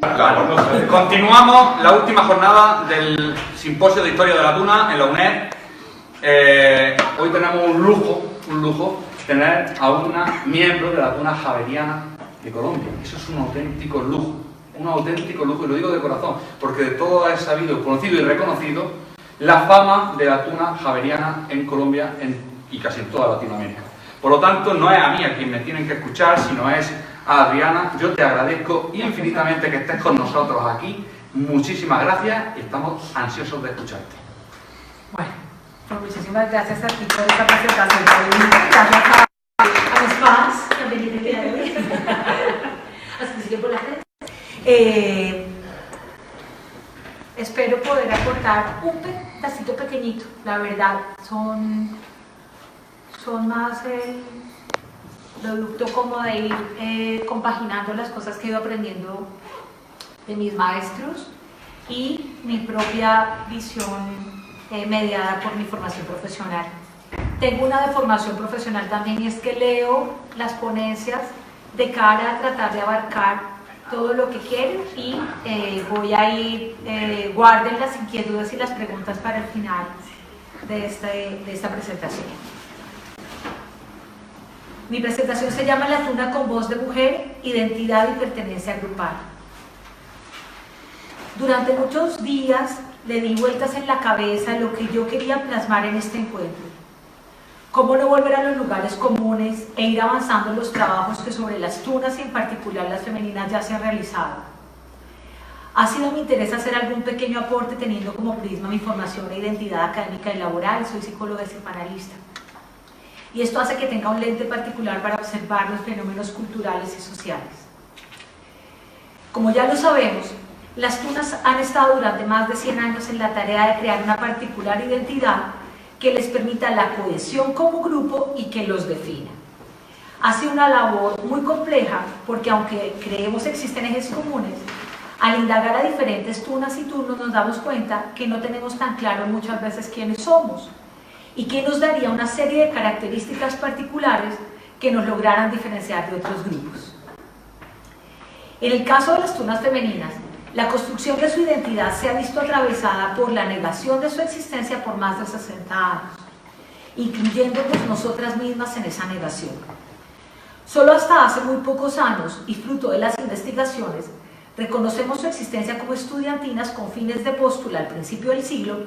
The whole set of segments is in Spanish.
Claro. Continuamos la última jornada del Simposio de Historia de la Tuna en la UNED. Hoy tenemos un lujo, tener a una miembro de la Tuna Javeriana de Colombia. Eso es un auténtico lujo, y lo digo de corazón, porque de todo es sabido, conocido y reconocido la fama de la tuna javeriana en Colombia y casi en toda Latinoamérica. Por lo tanto, no es a mí a quien me tienen que escuchar, sino es a Adriana. Yo te agradezco infinitamente que estés con nosotros aquí. Muchísimas gracias y estamos ansiosos de escucharte. Bueno, pues muchísimas gracias a ti por esta presentación. Gracias a mis fans que han venido el día de hoy. Así que por la gente. Espero poder aportar un pedacito pequeñito. La verdad, son más el producto como de ir compaginando las cosas que he ido aprendiendo de mis maestros y mi propia visión mediada por mi formación profesional. Tengo una de formación profesional también, y es que leo las ponencias de cara a tratar de abarcar todo lo que quiero, y voy a ir, guarden las inquietudes y las preguntas para el final de esta presentación. Mi presentación se llama La Tuna con voz de mujer, identidad y pertenencia grupal. Durante muchos días le di vueltas en la cabeza lo que yo quería plasmar en este encuentro. Cómo no volver a los lugares comunes e ir avanzando en los trabajos que sobre las tunas y en particular las femeninas ya se han realizado. Ha sido mi interés hacer algún pequeño aporte teniendo como prisma mi formación e identidad académica y laboral. Soy psicóloga y psicoanalista. Y esto hace que tenga un lente particular para observar los fenómenos culturales y sociales. Como ya lo sabemos, las tunas han estado durante más de 100 años en la tarea de crear una particular identidad que les permita la cohesión como grupo y que los defina. Ha sido una labor muy compleja porque, aunque creemos existen ejes comunes, al indagar a diferentes tunas y turnos nos damos cuenta que no tenemos tan claro muchas veces quiénes somos y que nos daría una serie de características particulares que nos lograran diferenciar de otros grupos. En el caso de las tunas femeninas, la construcción de su identidad se ha visto atravesada por la negación de su existencia por más de 60 años, incluyéndonos nosotras mismas en esa negación. Solo hasta hace muy pocos años, y fruto de las investigaciones, reconocemos su existencia como estudiantinas con fines de póstula al principio del siglo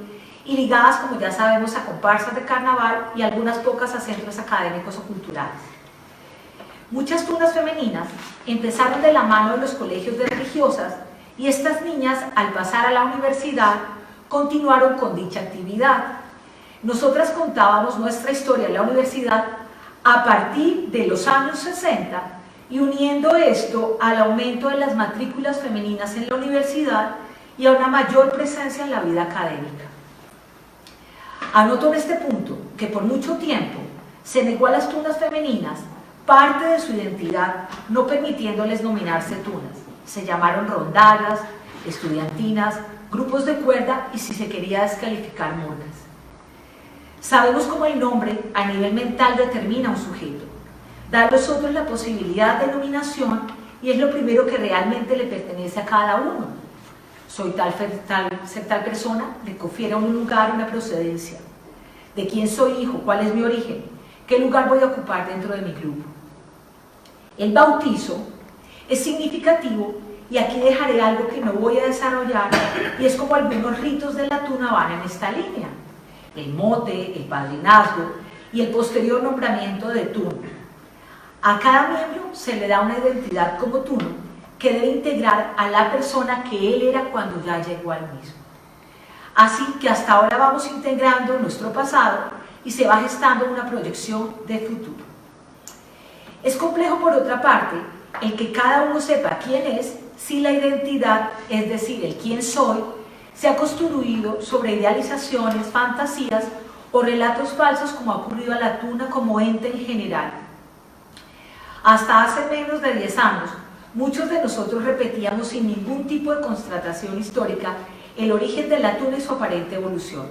y ligadas, como ya sabemos, a comparsas de carnaval y algunas pocas a centros académicos o culturales. Muchas tunas femeninas empezaron de la mano de los colegios de religiosas, y estas niñas, al pasar a la universidad, continuaron con dicha actividad. Nosotras contábamos nuestra historia en la universidad a partir de los años 60 y uniendo esto al aumento de las matrículas femeninas en la universidad y a una mayor presencia en la vida académica. Anoto en este punto que por mucho tiempo se negó a las tunas femeninas parte de su identidad, no permitiéndoles nominarse tunas. Se llamaron rondallas, estudiantinas, grupos de cuerda y, si se quería descalificar, monas. Sabemos cómo el nombre a nivel mental determina a un sujeto, da a los otros la posibilidad de nominación y es lo primero que realmente le pertenece a cada uno. Soy ser tal persona le confiere un lugar, una procedencia. ¿De quién soy hijo? ¿Cuál es mi origen? ¿Qué lugar voy a ocupar dentro de mi grupo? El bautizo es significativo, y aquí dejaré algo que no voy a desarrollar, y es como algunos ritos de la tuna van en esta línea: el mote, el padrinazgo y el posterior nombramiento de tuno. A cada miembro se le da una identidad como tuno que debe integrar a la persona que él era cuando ya llegó al mismo. Así que hasta ahora vamos integrando nuestro pasado y se va gestando una proyección de futuro. Es complejo, por otra parte, el que cada uno sepa quién es, si la identidad, es decir, el quién soy, se ha construido sobre idealizaciones, fantasías o relatos falsos, como ha ocurrido a la tuna como ente en general. Hasta hace menos de 10 años, muchos de nosotros repetíamos sin ningún tipo de constatación histórica el origen de la tuna y su aparente evolución.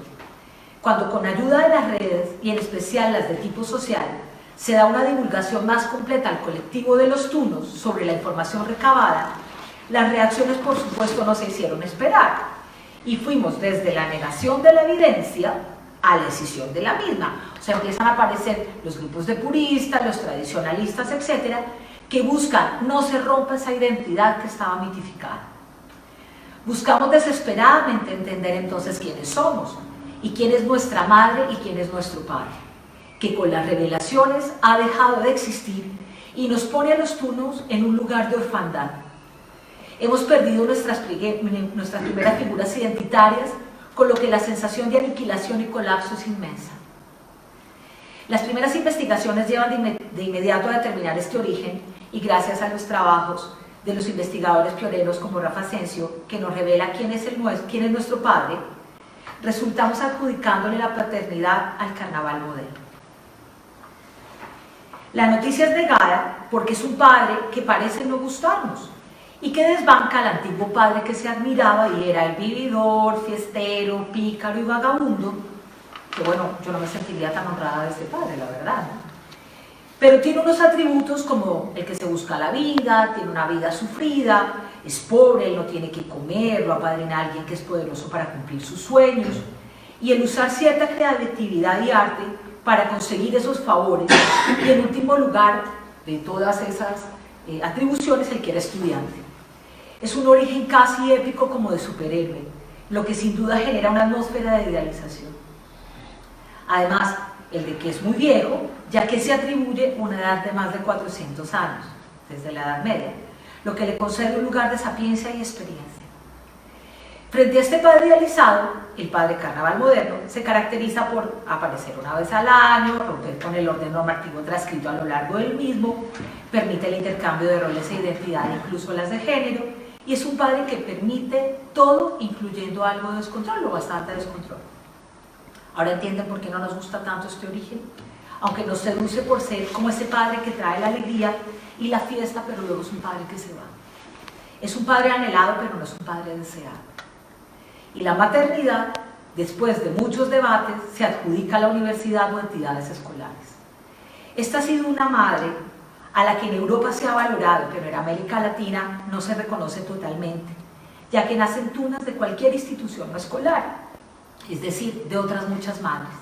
Cuando, con ayuda de las redes, y en especial las de tipo social, se da una divulgación más completa al colectivo de los tunos sobre la información recabada, Las reacciones, por supuesto, no se hicieron esperar y fuimos desde la negación de la evidencia a la escisión de la misma. O sea, empiezan a aparecer los grupos de puristas, los tradicionalistas, etcétera, que buscan no se rompa esa identidad que estaba mitificada. Buscamos desesperadamente entender entonces quiénes somos y quién es nuestra madre y quién es nuestro padre, que con las revelaciones ha dejado de existir y nos pone a los tunos en un lugar de orfandad. Hemos perdido nuestras primeras figuras identitarias, con lo que la sensación de aniquilación y colapso es inmensa. Las primeras investigaciones llevan de inmediato a determinar este origen y gracias a los trabajos de los investigadores pioneros como Rafa Asensio, que nos revela quién es nuestro padre, resultamos adjudicándole la paternidad al carnaval moderno. La noticia es negada porque es un padre que parece no gustarnos y que desbanca al antiguo padre que se admiraba y era el vividor, fiestero, pícaro y vagabundo, que bueno, yo no me sentiría tan honrada de este padre, la verdad, ¿no? Pero tiene unos atributos como el que se busca la vida, tiene una vida sufrida, es pobre, él no tiene que comer, lo apadrina a alguien que es poderoso para cumplir sus sueños, y el usar cierta creatividad y arte para conseguir esos favores, y en último lugar, de todas esas atribuciones, el que era estudiante. Es un origen casi épico como de superhéroe, lo que sin duda genera una atmósfera de idealización. Además, el de que es muy viejo, ya que se atribuye una edad de más de 400 años, desde la Edad Media, lo que le concede un lugar de sapiencia y experiencia. Frente a este padre idealizado, el padre carnaval moderno se caracteriza por aparecer una vez al año, romper con el orden normativo transcrito a lo largo del mismo, permite el intercambio de roles e identidad, incluso las de género, y es un padre que permite todo, incluyendo algo de descontrol o bastante descontrol. Ahora entienden por qué no nos gusta tanto este origen, aunque nos seduce por ser como ese padre que trae la alegría y la fiesta, pero luego es un padre que se va. Es un padre anhelado, pero no es un padre deseado. Y la maternidad, después de muchos debates, se adjudica a la universidad o entidades escolares. Esta ha sido una madre a la que en Europa se ha valorado, pero en América Latina no se reconoce totalmente, ya que nacen tunas de cualquier institución no escolar, es decir, de otras muchas madres.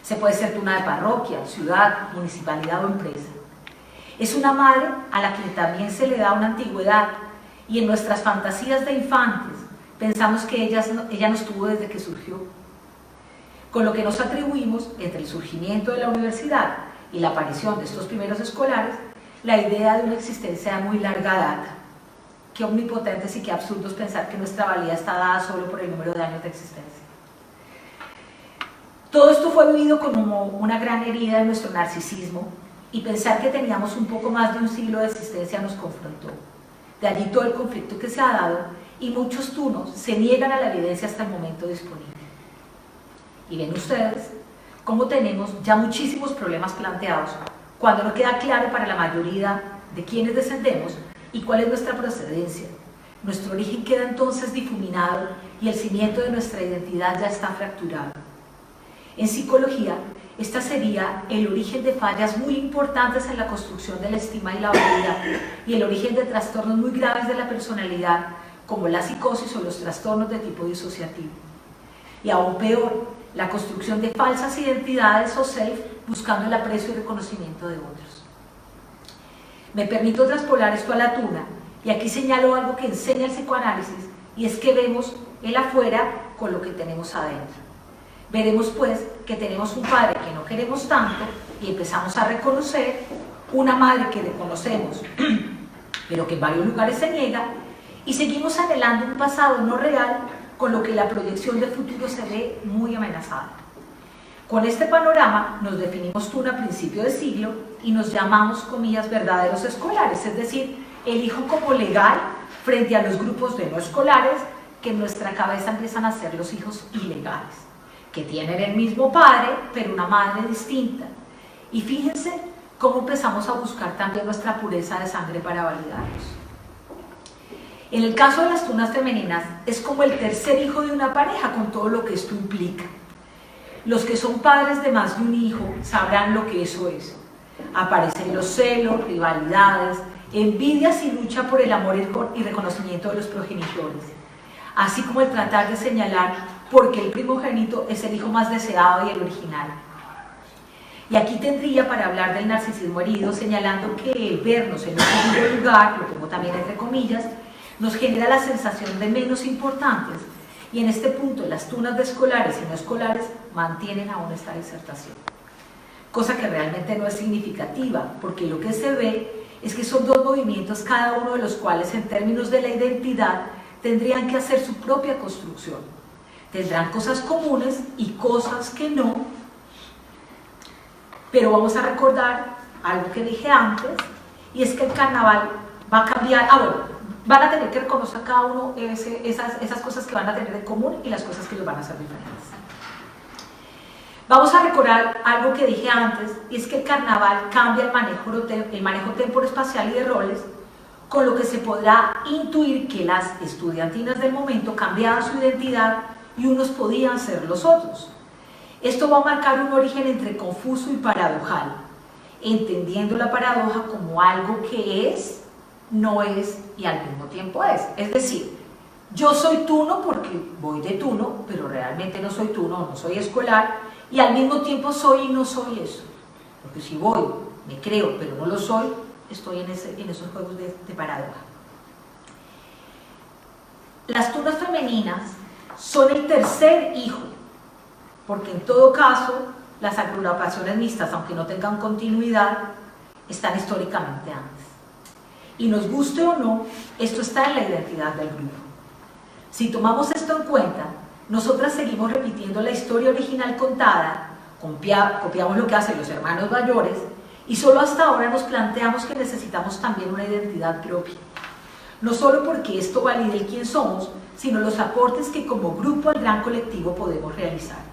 Se puede ser tuna de parroquia, ciudad, municipalidad o empresa. Es una madre a la que también se le da una antigüedad y en nuestras fantasías de infantes pensamos que ella nos tuvo desde que surgió, con lo que nos atribuimos, entre el surgimiento de la universidad y la aparición de estos primeros escolares, la idea de una existencia de muy larga data. Qué omnipotentes y qué absurdos pensar que nuestra valía está dada solo por el número de años de existencia. Todo esto fue vivido como una gran herida de nuestro narcisismo y pensar que teníamos un poco más de un siglo de existencia nos confrontó. De allí todo el conflicto que se ha dado y muchos tunos se niegan a la evidencia hasta el momento disponible. Y ven ustedes cómo tenemos ya muchísimos problemas planteados cuando no queda claro para la mayoría de quienes descendemos y cuál es nuestra procedencia. Nuestro origen queda entonces difuminado y el cimiento de nuestra identidad ya está fracturado. En psicología, esta sería el origen de fallas muy importantes en la construcción de la estima y la valía y el origen de trastornos muy graves de la personalidad, como la psicosis o los trastornos de tipo disociativo. Y aún peor, la construcción de falsas identidades o self buscando el aprecio y reconocimiento de otros. Me permito traspolar esto a la tuna y aquí señalo algo que enseña el psicoanálisis y es que vemos el afuera con lo que tenemos adentro. Veremos pues que tenemos un padre que no queremos tanto y empezamos a reconocer una madre que reconocemos pero que en varios lugares se niega y seguimos anhelando un pasado no real con lo que la proyección del futuro se ve muy amenazada. Con este panorama nos definimos tuna a principio de siglo y nos llamamos, comillas, verdaderos escolares, es decir, el hijo como legal frente a los grupos de no escolares que en nuestra cabeza empiezan a ser los hijos ilegales, que tienen el mismo padre pero una madre distinta. Y fíjense cómo empezamos a buscar también nuestra pureza de sangre para validarnos. En el caso de las tunas femeninas es como el tercer hijo de una pareja con todo lo que esto implica. Los que son padres de más de un hijo sabrán lo que eso es. Aparecen los celos, rivalidades, envidias y lucha por el amor y reconocimiento de los progenitores, así como el tratar de señalar por qué el primogénito es el hijo más deseado y el original. Y aquí tendría para hablar del narcisismo herido, señalando que el vernos en un segundo lugar, lo pongo también entre comillas, nos genera la sensación de menos importantes, y en este punto las tunas de escolares y no escolares mantienen aún esta disertación. Cosa que realmente no es significativa, porque lo que se ve es que son dos movimientos, cada uno de los cuales en términos de la identidad tendrían que hacer su propia construcción. Tendrán cosas comunes y cosas que no, pero vamos a recordar algo que dije antes, y es que el carnaval va a cambiar, van a tener que reconocer cada uno esas cosas que van a tener en común y las cosas que los van a hacer diferentes. Vamos a recordar algo que dije antes, y es que el carnaval cambia el manejo temporoespacial y de roles, con lo que se podrá intuir que las estudiantinas del momento cambiaban su identidad y unos podían ser los otros. Esto va a marcar un origen entre confuso y paradojal, entendiendo la paradoja como algo que es, no es y al mismo tiempo es. Es decir, yo soy tuno porque voy de tuno, pero realmente no soy tuno, no soy escolar, y al mismo tiempo soy y no soy eso. Porque si voy, me creo, pero no lo soy, estoy en esos juegos de paradoja. Las tunas femeninas son el tercer hijo, porque en todo caso las agrupaciones mixtas, aunque no tengan continuidad, están históricamente antes. Y nos guste o no, esto está en la identidad del grupo. Si tomamos esto en cuenta, nosotras seguimos repitiendo la historia original contada, copiamos lo que hacen los hermanos mayores, y solo hasta ahora nos planteamos que necesitamos también una identidad propia. No solo porque esto valide el quién somos, sino los aportes que como grupo al gran colectivo podemos realizar.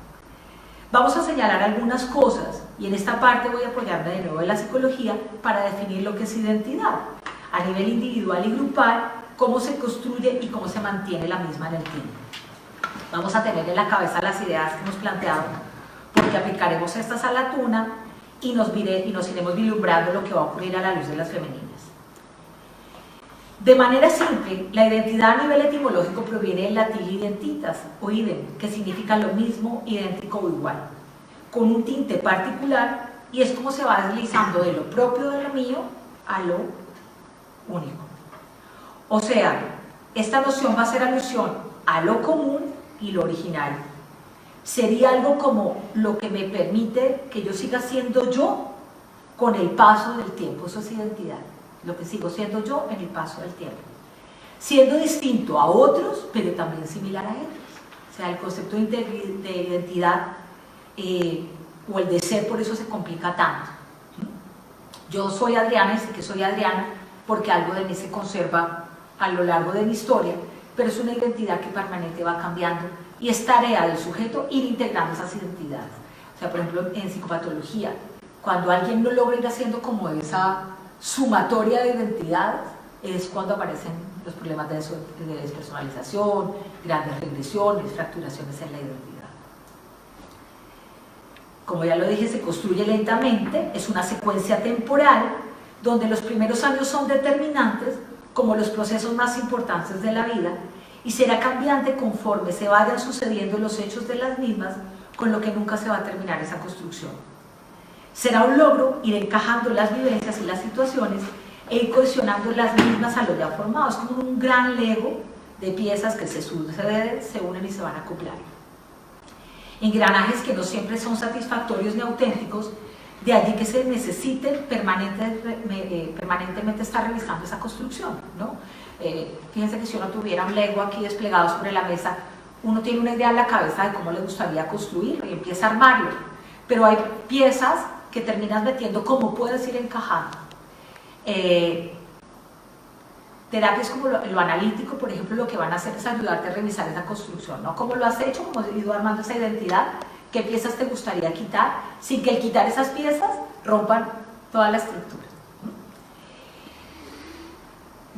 Vamos a señalar algunas cosas, y en esta parte voy a apoyarme de nuevo en la psicología para definir lo que es identidad, a nivel individual y grupal, cómo se construye y cómo se mantiene la misma en el tiempo. Vamos a tener en la cabeza las ideas que hemos planteado, porque aplicaremos estas a la tuna y nos iremos vislumbrando lo que va a ocurrir a la luz de las femeninas. De manera simple, la identidad a nivel etimológico proviene del latín identitas o idem, que significa lo mismo, idéntico o igual, con un tinte particular, y es como se va deslizando de lo propio de lo mío a lo único. O sea, esta noción va a hacer alusión a lo común y lo original. Sería algo como lo que me permite que yo siga siendo yo con el paso del tiempo. Eso es identidad, lo que sigo siendo yo en el paso del tiempo, siendo distinto a otros pero también similar a ellos. O sea, el concepto de identidad o el de ser, por eso se complica tanto. Yo soy Adriana y sé que soy Adriana porque algo de mí se conserva a lo largo de mi historia, pero es una identidad que permanente va cambiando, y es tarea del sujeto ir integrando esas identidades. O sea, por ejemplo, en psicopatología, cuando alguien no logra ir haciendo como esa sumatoria de identidades, es cuando aparecen los problemas de despersonalización, grandes regresiones, fracturaciones en la identidad. Como ya lo dije, se construye lentamente, es una secuencia temporal, donde los primeros años son determinantes, como los procesos más importantes de la vida, y será cambiante conforme se vayan sucediendo los hechos de las mismas, con lo que nunca se va a terminar esa construcción. Será un logro ir encajando las vivencias y las situaciones e ir cohesionando las mismas a lo ya formado. Es como un gran Lego de piezas que se suceden, se unen y se van a acoplar. Engranajes que no siempre son satisfactorios ni auténticos, de allí que se necesite permanentemente estar revisando esa construcción, ¿no? Fíjense que si uno tuviera un Lego aquí desplegado sobre la mesa, uno tiene una idea en la cabeza de cómo le gustaría construirlo y empieza a armarlo, pero hay piezas que terminas metiendo cómo puedes ir encajando. Terapias como lo analítico, por ejemplo, lo que van a hacer es ayudarte a revisar esa construcción, ¿no? ¿Cómo lo has hecho? ¿Cómo has ido armando esa identidad? ¿Qué piezas te gustaría quitar? Sin que el quitar esas piezas rompan toda la estructura.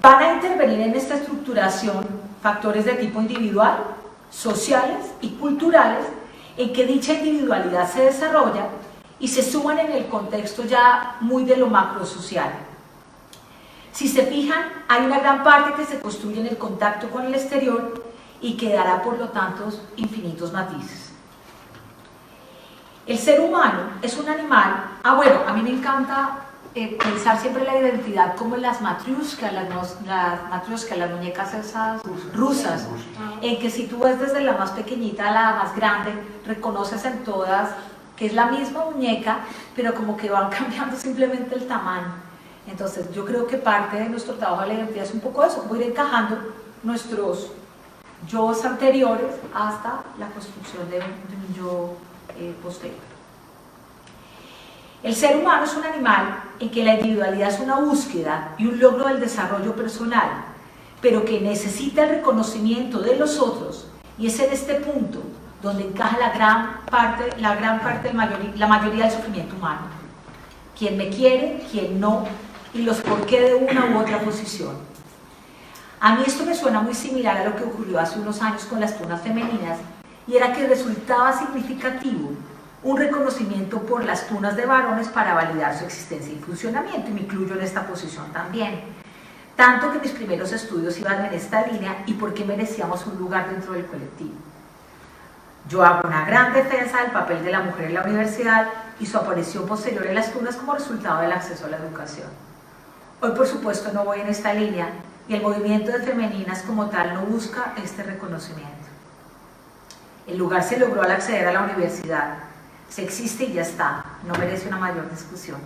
Van a intervenir en esta estructuración factores de tipo individual, sociales y culturales, en que dicha individualidad se desarrolla y se suman en el contexto ya muy de lo macrosocial. Si se fijan, hay una gran parte que se construye en el contacto con el exterior y que dará por lo tanto infinitos matices. El ser humano es un animal, bueno, a mí me encanta pensar siempre la identidad como en las matriuscas, las muñecas esas rusas, en que si tú ves desde la más pequeñita a la más grande, reconoces en todas que es la misma muñeca, pero como que van cambiando simplemente el tamaño. Entonces yo creo que parte de nuestro trabajo de la identidad es un poco eso, como ir encajando nuestros yo's anteriores hasta la construcción de un yo posterior. El ser humano es un animal en que la individualidad es una búsqueda y un logro del desarrollo personal, pero que necesita el reconocimiento de los otros, y es en este punto donde encaja la mayoría del sufrimiento humano. Quién me quiere, quién no, y los porqué de una u otra posición. A mí esto me suena muy similar a lo que ocurrió hace unos años con las tunas femeninas, y era que resultaba significativo un reconocimiento por las tunas de varones para validar su existencia y funcionamiento, y me incluyo en esta posición también. Tanto que mis primeros estudios iban en esta línea y porque merecíamos un lugar dentro del colectivo. Yo hago una gran defensa del papel de la mujer en la universidad y su aparición posterior en las tunas como resultado del acceso a la educación. Hoy, por supuesto, no voy en esta línea y el movimiento de femeninas como tal no busca este reconocimiento. El lugar se logró al acceder a la universidad. Se existe y ya está, no merece una mayor discusión.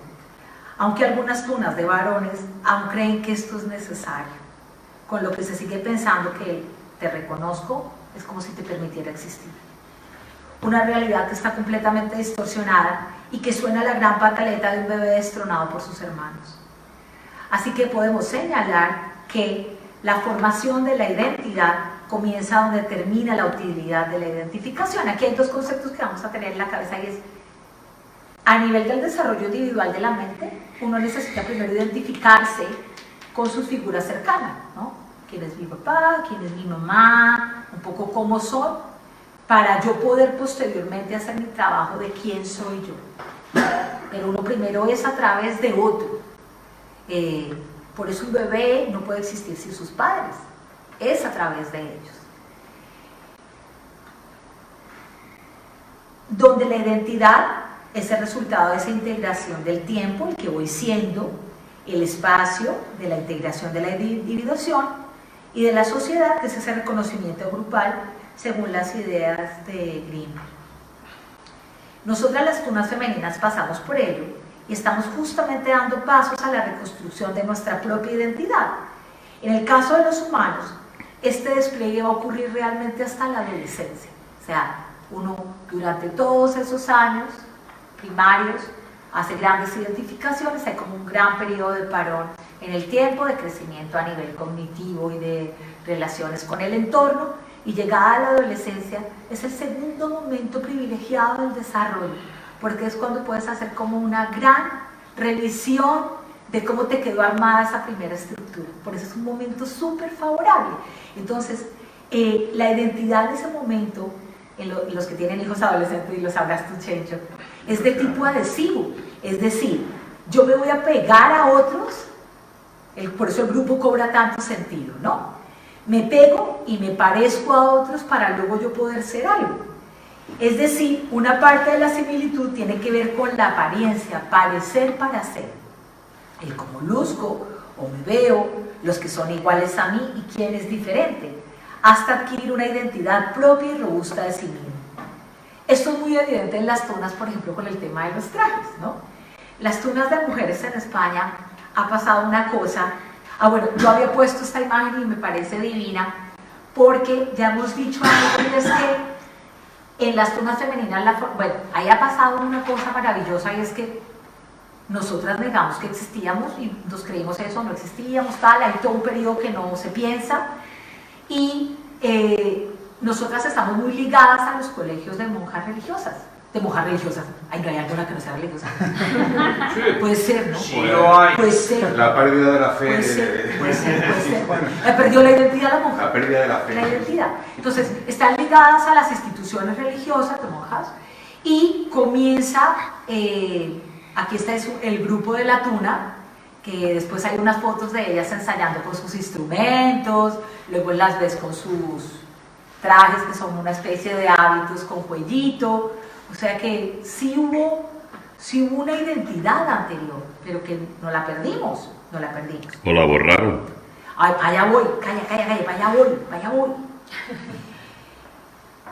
Aunque algunas tunas de varones aún creen que esto es necesario, con lo que se sigue pensando que te reconozco es como si te permitiera existir. Una realidad que está completamente distorsionada y que suena a la gran pataleta de un bebé destronado por sus hermanos. Así que podemos señalar que la formación de la identidad comienza donde termina la utilidad de la identificación. Aquí hay dos conceptos que vamos a tener en la cabeza, y es: a nivel del desarrollo individual de la mente, uno necesita primero identificarse con sus figuras cercanas, ¿no? ¿Quién es mi papá? ¿Quién es mi mamá? Un poco cómo son, para yo poder posteriormente hacer mi trabajo de quién soy yo. Pero uno primero es a través de otro. Por eso un bebé no puede existir sin sus padres, es a través de ellos. Donde la identidad es el resultado de esa integración del tiempo, el que voy siendo, el espacio de la integración de la individuación, y de la sociedad, que es ese reconocimiento grupal según las ideas de Grimm. Nosotras las tunas femeninas pasamos por ello y estamos justamente dando pasos a la reconstrucción de nuestra propia identidad. En el caso de los humanos, este despliegue va a ocurrir realmente hasta la adolescencia. O sea, uno durante todos esos años primarios hace grandes identificaciones, hay como un gran periodo de parón en el tiempo de crecimiento a nivel cognitivo y de relaciones con el entorno, y llegada a la adolescencia es el segundo momento privilegiado del desarrollo, porque es cuando puedes hacer como una gran revisión de cómo te quedó armada esa primera estructura. Por eso es un momento súper favorable. Entonces, la identidad de ese momento, en los que tienen hijos adolescentes, y lo sabrás tú, Chencho, es de tipo adhesivo. Es decir, yo me voy a pegar a otros, por eso el grupo cobra tanto sentido, ¿no? Me pego y me parezco a otros para luego yo poder ser algo. Es decir, una parte de la similitud tiene que ver con la apariencia, parecer para ser. El cómo luzco o me veo, los que son iguales a mí y quién es diferente, hasta adquirir una identidad propia y robusta de sí mismo. Esto es muy evidente en las tunas, por ejemplo, con el tema de los trajes, ¿no? Las tunas de mujeres en España ha pasado una cosa. Bueno, yo había puesto esta imagen y me parece divina, porque ya hemos dicho algo, y es que en las tunas femeninas, bueno, ahí ha pasado una cosa maravillosa, y es que nosotras negamos que existíamos y nos creímos eso, no existíamos, tal, hay todo un periodo que no se piensa, y nosotras estamos muy ligadas a los colegios de monjas religiosas. Ay, no hay alguna que no sea religiosa. Sí. Puede ser, ¿no? Sí, lo hay. Puede ser. La pérdida de la fe. Puede ser. Perdió la identidad la monja. La pérdida de la fe. La identidad. Entonces, están ligadas a las instituciones religiosas de monjas, y comienza, aquí está el grupo de la tuna, que después hay unas fotos de ellas ensayando con sus instrumentos, luego las ves con sus trajes que son una especie de hábitos con cuellito, o sea que sí hubo una identidad anterior, pero que no la perdimos. O la borraron. Ay, allá voy, calla, vaya voy.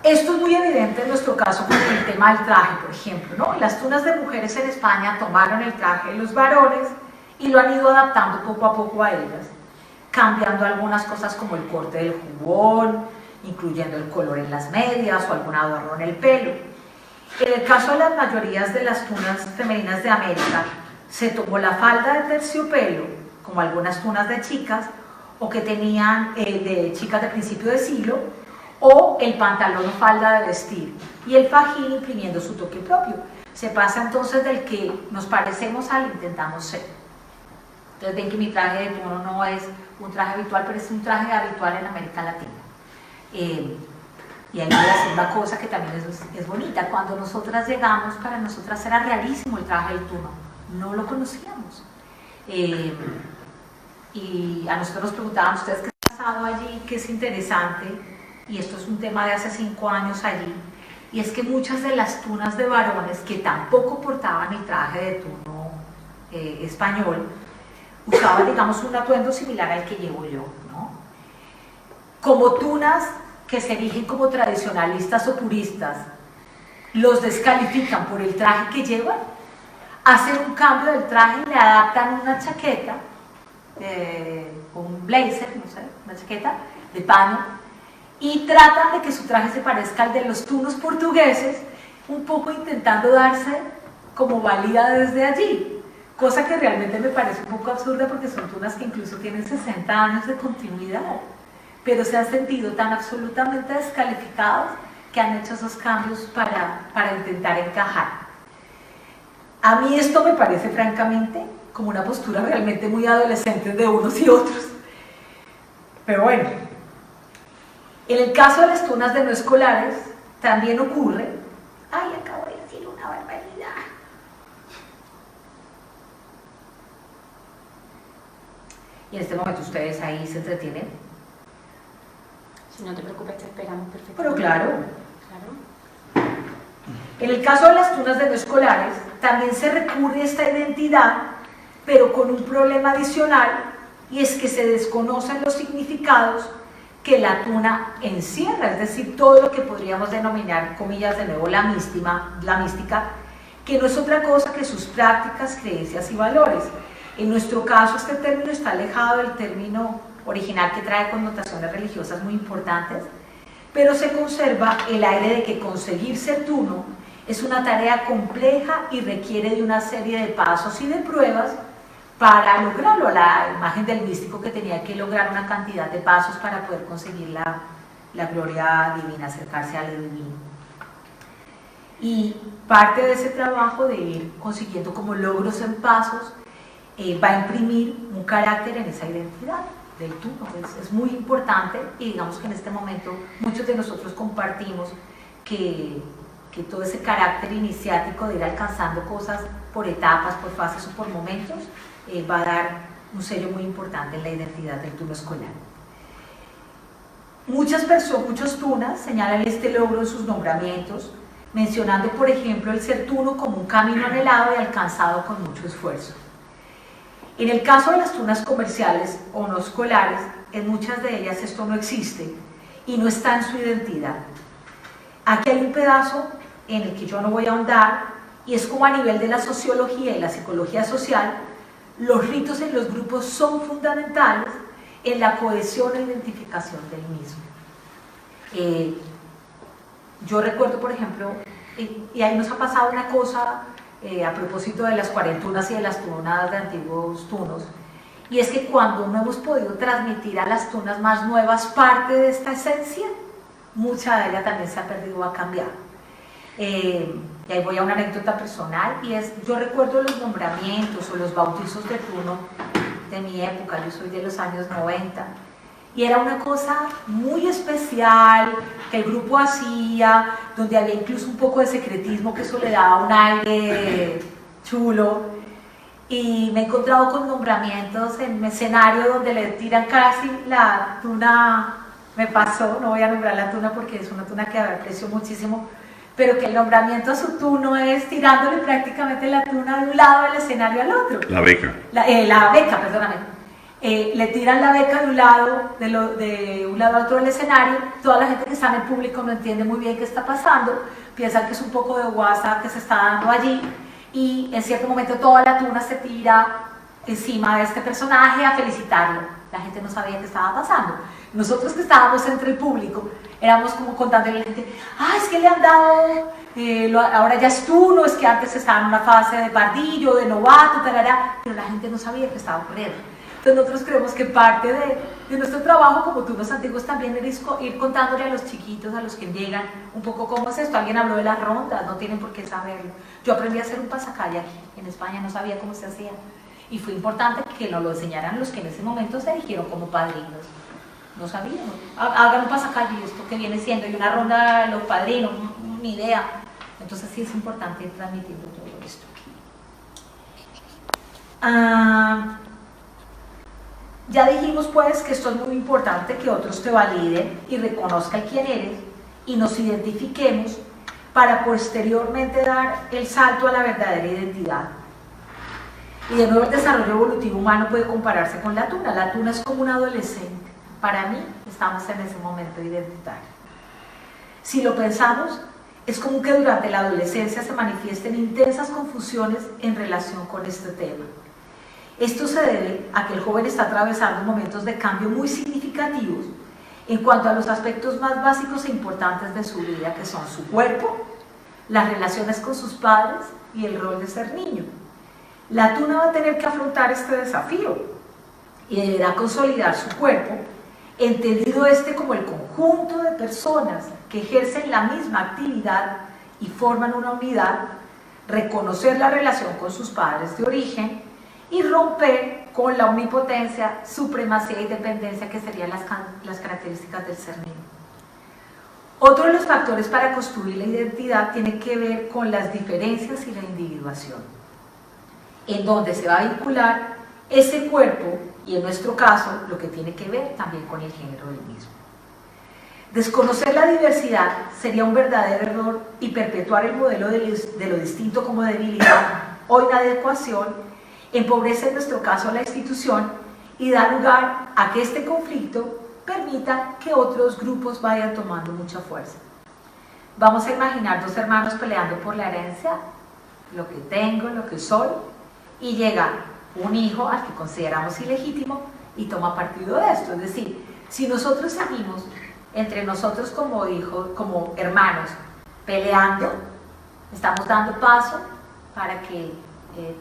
Esto es muy evidente en nuestro caso con el tema del traje, por ejemplo, ¿no? Las tunas de mujeres en España tomaron el traje de los varones y lo han ido adaptando poco a poco a ellas, cambiando algunas cosas como el corte del jubón, incluyendo el color en las medias o algún adorno en el pelo. En el caso de las mayorías de las tunas femeninas de América, se tomó la falda de terciopelo, como algunas tunas de chicas, o que tenían de chicas de principio de siglo, o el pantalón o falda de vestir, y el fajín imprimiendo su toque propio. Se pasa entonces del que nos parecemos al intentamos ser. Entonces ven que mi traje de tuno no es un traje habitual, pero es un traje habitual en América Latina. Y hay que decir una cosa que también es bonita. Cuando nosotras llegamos, para nosotras era realísimo el traje del tuno, no lo conocíamos. Y a nosotros nos preguntaban, ¿ustedes qué han pasado allí? Que es interesante, y esto es un tema de hace 5 años allí, y es que muchas de las tunas de varones que tampoco portaban el traje de tuno español, usaban, digamos, un atuendo similar al que llevo yo, ¿no? Como tunas que se erigen como tradicionalistas o puristas, los descalifican por el traje que llevan, hacen un cambio del traje y le adaptan una chaqueta, un blazer, no sé, una chaqueta de paño, y tratan de que su traje se parezca al de los tunos portugueses, un poco intentando darse como valía desde allí, cosa que realmente me parece un poco absurda porque son tunas que incluso tienen 60 años de continuidad, pero se han sentido tan absolutamente descalificados que han hecho esos cambios para intentar encajar. A mí esto me parece francamente como una postura realmente muy adolescente de unos y otros. Pero bueno, en el caso de las tunas de no escolares también ocurre, ay, acabo de decir una barbaridad. Y en este momento ustedes ahí se entretienen. Si no te preocupes, te esperamos perfectamente. Pero claro. En el caso de las tunas de no escolares, también se recurre a esta identidad, pero con un problema adicional, y es que se desconocen los significados que la tuna encierra, es decir, todo lo que podríamos denominar, comillas de nuevo, la mística, que no es otra cosa que sus prácticas, creencias y valores. En nuestro caso, este término está alejado del término original que trae connotaciones religiosas muy importantes, pero se conserva el aire de que conseguir ser tuno es una tarea compleja y requiere de una serie de pasos y de pruebas para lograrlo. La imagen del místico que tenía que lograr una cantidad de pasos para poder conseguir la gloria divina, acercarse a lo divino. Y parte de ese trabajo de ir consiguiendo como logros en pasos va a imprimir un carácter en esa identidad del tuno. Es muy importante, y digamos que en este momento muchos de nosotros compartimos que todo ese carácter iniciático de ir alcanzando cosas por etapas, por fases o por momentos va a dar un sello muy importante en la identidad del tuno escolar. Muchos tunas señalan este logro en sus nombramientos, mencionando por ejemplo el ser tuno como un camino anhelado y alcanzado con mucho esfuerzo. En el caso de las tunas comerciales o no escolares, en muchas de ellas esto no existe y no está en su identidad. Aquí hay un pedazo en el que yo no voy a ahondar, y es como a nivel de la sociología y la psicología social, los ritos en los grupos son fundamentales en la cohesión e identificación del mismo. Yo recuerdo, por ejemplo, y ahí nos ha pasado una cosa a propósito de las cuarentunas y de las tunas de antiguos tunos, y es que cuando no hemos podido transmitir a las tunas más nuevas parte de esta esencia, mucha de ella también se ha perdido o ha cambiado. Y ahí voy a una anécdota personal, y es, yo recuerdo los nombramientos o los bautizos de tuno de mi época, yo soy de los años 90, y era una cosa muy especial que el grupo hacía, donde había incluso un poco de secretismo, que eso le daba un aire chulo, y me he encontrado con nombramientos en escenario donde le tiran casi la tuna, me pasó, no voy a nombrar la tuna porque es una tuna que aprecio muchísimo, pero que el nombramiento a su turno es tirándole prácticamente la tuna de un lado del escenario al otro. La beca. La beca, perdóname. Le tiran la beca de un lado, de un lado a otro del escenario. Toda la gente que está en el público no entiende muy bien qué está pasando, piensan que es un poco de WhatsApp que se está dando allí, y en cierto momento toda la tuna se tira encima de este personaje a felicitarlo. La gente no sabía qué estaba pasando. Nosotros que estábamos entre el público éramos como contándole a la gente, es que le han dado, ahora ya es turno, es que antes estaba en una fase de pardillo, de novato, talará, pero la gente no sabía qué estaba ocurriendo. Entonces nosotros creemos que parte de nuestro trabajo como turnos antiguos también es ir contándole a los chiquitos, a los que llegan, un poco cómo es esto. Alguien habló de las rondas, no tienen por qué saberlo. Yo aprendí a hacer un pasacalle aquí, en España no sabía cómo se hacía. Y fue importante que nos lo enseñaran los que en ese momento se eligieron como padrinos. No sabíamos. Hagan un pasacalle, esto que viene siendo, y una ronda de los padrinos, ni idea. Entonces sí es importante ir transmitiendo todo esto. Ya dijimos pues que esto es muy importante, que otros te validen y reconozcan quién eres y nos identifiquemos para posteriormente dar el salto a la verdadera identidad. Y de nuevo el desarrollo evolutivo humano puede compararse con la tuna. La tuna es como un adolescente. Para mí estamos en ese momento identitario. Si lo pensamos, es común que durante la adolescencia se manifiesten intensas confusiones en relación con este tema. Esto se debe a que el joven está atravesando momentos de cambio muy significativos en cuanto a los aspectos más básicos e importantes de su vida, que son su cuerpo, las relaciones con sus padres y el rol de ser niño. La tuna va a tener que afrontar este desafío y deberá consolidar su cuerpo, entendido este como el conjunto de personas que ejercen la misma actividad y forman una unidad, reconocer la relación con sus padres de origen y romper con la omnipotencia, supremacía y dependencia que serían las características del ser niño. Otro de los factores para construir la identidad tiene que ver con las diferencias y la individuación, en donde se va a vincular ese cuerpo y en nuestro caso lo que tiene que ver también con el género del mismo. Desconocer la diversidad sería un verdadero error y perpetuar el modelo de lo distinto como debilidad o inadecuación empobrece en nuestro caso la institución y da lugar a que este conflicto permita que otros grupos vayan tomando mucha fuerza. Vamos a imaginar dos hermanos peleando por la herencia, lo que tengo, lo que soy, y llega un hijo al que consideramos ilegítimo y toma partido de esto. Es decir, si nosotros seguimos entre nosotros como hijos, como hermanos, peleando, estamos dando paso para que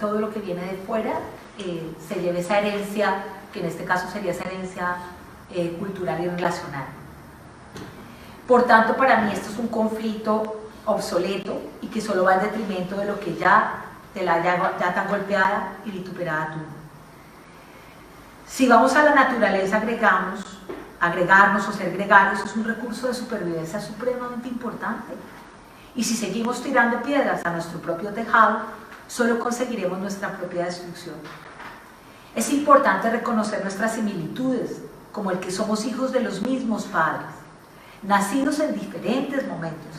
todo lo que viene de fuera se lleve esa herencia, que en este caso sería esa herencia cultural y relacional. Por tanto, para mí esto es un conflicto obsoleto y que solo va en detrimento de lo que ya tan golpeada y vituperada tuvo. Si vamos a la naturaleza, agregarnos o ser gregarios es un recurso de supervivencia supremamente importante. Y si seguimos tirando piedras a nuestro propio tejado, solo conseguiremos nuestra propia destrucción. Es importante reconocer nuestras similitudes, como el que somos hijos de los mismos padres, nacidos en diferentes momentos,